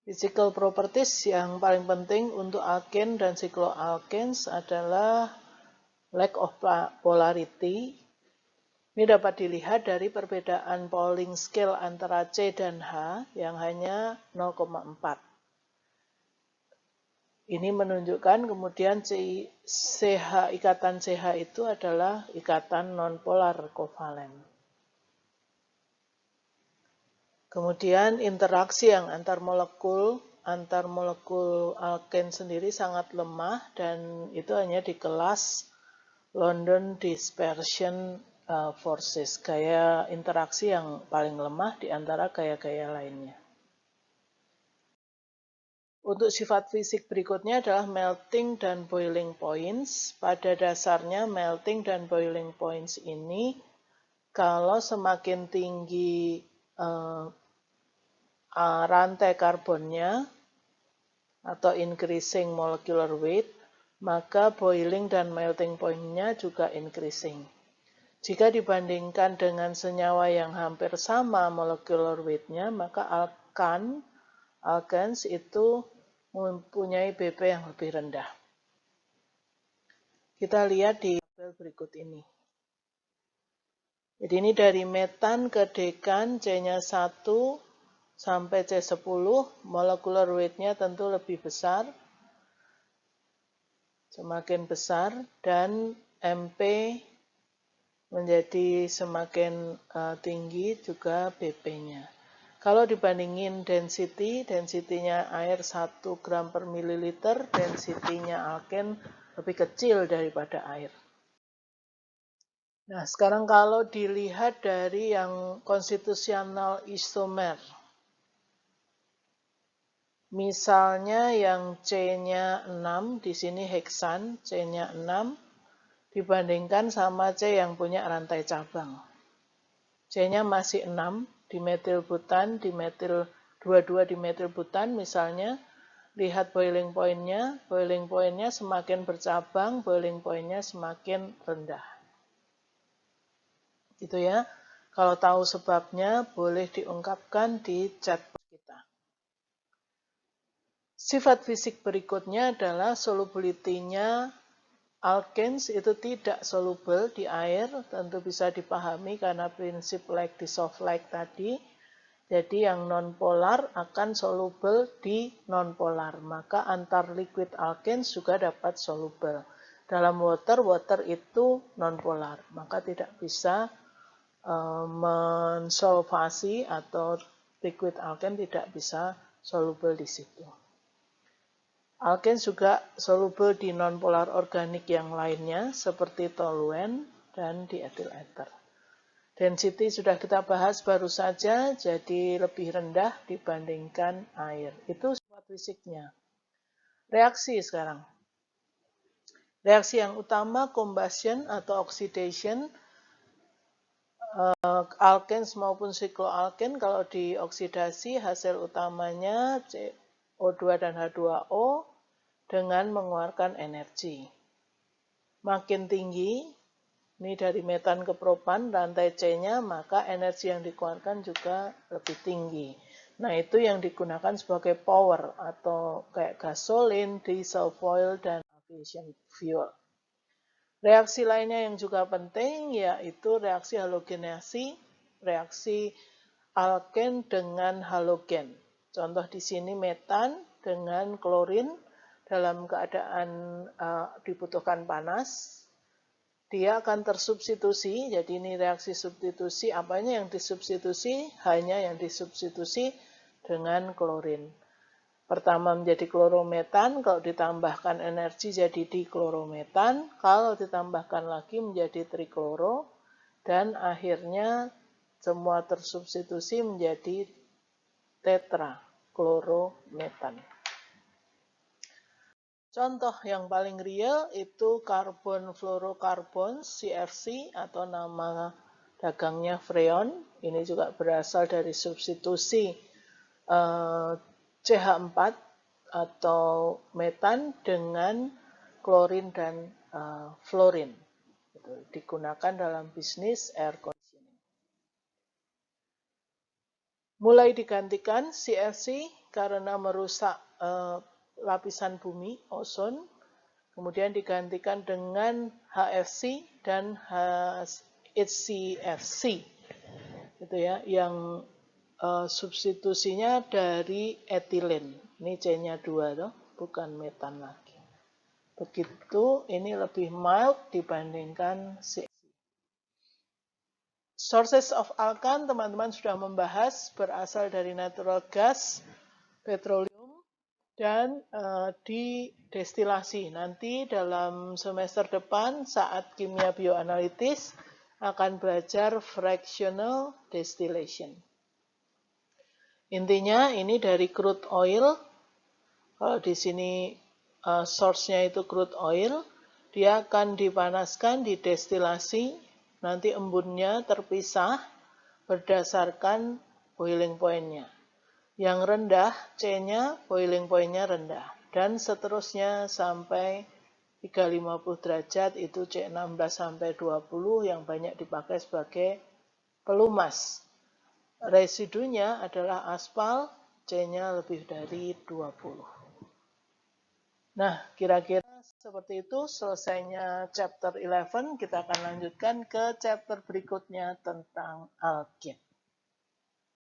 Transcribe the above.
Physical properties yang paling penting untuk alkane dan cycloalkanes adalah lack of polarity. Ini dapat dilihat dari perbedaan Pauling scale antara C dan H yang hanya 0,4. Ini menunjukkan kemudian ikatan CH itu adalah ikatan nonpolar kovalen. Kemudian interaksi yang antar molekul alkane sendiri sangat lemah dan itu hanya di kelas London dispersion forces, gaya interaksi yang paling lemah di antara gaya-gaya lainnya. Untuk sifat fisik berikutnya adalah melting dan boiling points. Pada dasarnya melting dan boiling points ini kalau semakin tinggi rantai karbonnya atau increasing molecular weight, maka boiling dan melting point-nya juga increasing. Jika dibandingkan dengan senyawa yang hampir sama molecular weight-nya, maka alkanes itu mempunyai BP yang lebih rendah. Kita lihat di tabel berikut ini. Jadi ini dari metan ke dekan, C-nya 1 sampai C10, molecular weight-nya tentu lebih besar, semakin besar, dan MP menjadi semakin tinggi juga BP-nya. Kalau dibandingin density-nya air 1 gram per mililiter, density-nya alkane lebih kecil daripada air. Nah, sekarang kalau dilihat dari yang konstitusional isomer, misalnya yang C-nya 6, di sini heksan, C-nya 6, dibandingkan sama C yang punya rantai cabang. C-nya masih 6, dimetilbutan, dua-dua dimetilbutan misalnya, lihat boiling point-nya semakin bercabang, boiling point-nya semakin rendah. Gitu ya. Kalau tahu sebabnya, boleh diungkapkan di chat kita. Sifat fisik berikutnya adalah solubility-nya alkanes itu tidak soluble di air, tentu bisa dipahami karena prinsip like dissolve like tadi. Jadi yang nonpolar akan soluble di nonpolar, maka antar liquid alkanes juga dapat soluble. Dalam water itu nonpolar, maka tidak bisa mensolvasi atau liquid alkane tidak bisa soluble di situ. Alkane juga soluble di nonpolar organik yang lainnya seperti toluen dan diethyl ether. Density sudah kita bahas baru saja, jadi lebih rendah dibandingkan air. Itu sifat fisiknya. Reaksi sekarang. Reaksi yang utama combustion atau oxidation, alkanes maupun cycloalkane kalau dioksidasi hasil utamanya CO2 dan H2O dengan mengeluarkan energi. Makin tinggi, ini dari metan ke propan, rantai C-nya, maka energi yang dikeluarkan juga lebih tinggi. Nah, itu yang digunakan sebagai power atau kayak gasolin, diesel fuel, dan aviation fuel. Reaksi lainnya yang juga penting yaitu reaksi halogenasi, reaksi alkane dengan halogen. Contoh di sini metan dengan klorin dalam keadaan dibutuhkan panas, dia akan tersubstitusi. Jadi ini reaksi substitusi, apanya yang disubstitusi? Hanya yang disubstitusi dengan klorin. Pertama menjadi klorometan, kalau ditambahkan energi jadi diklorometan, kalau ditambahkan lagi menjadi trikloro, dan akhirnya semua tersubstitusi menjadi tetraklorometan. Contoh yang paling real itu karbon fluorokarbon CFC atau nama dagangnya freon. Ini juga berasal dari substitusi CH4 atau metan dengan klorin dan fluorin. Digunakan dalam bisnis air conditioning. mulai digantikan CFC karena merusak lapisan bumi, ozon, kemudian digantikan dengan HFC dan HCFC, gitu ya, yang substitusinya dari etilen. Ini C-nya 2 toh, bukan metan lagi. Begitu, ini lebih mild dibandingkan CFC. Sources of alkan, teman-teman sudah membahas, berasal dari natural gas, petroleum, dan didestilasi. Nanti dalam semester depan saat kimia bioanalitis akan belajar fractional distillation. Intinya ini dari crude oil. Kalau di sini source-nya itu crude oil, dia akan dipanaskan, didestilasi, nanti embunnya terpisah berdasarkan boiling point-nya. Yang rendah, C-nya, boiling point-nya rendah. Dan seterusnya sampai 350 derajat, itu C16 sampai 20 yang banyak dipakai sebagai pelumas. Residunya adalah aspal, C-nya lebih dari 20. Nah, kira-kira seperti itu selesainya chapter 11. Kita akan lanjutkan ke chapter berikutnya tentang alkene.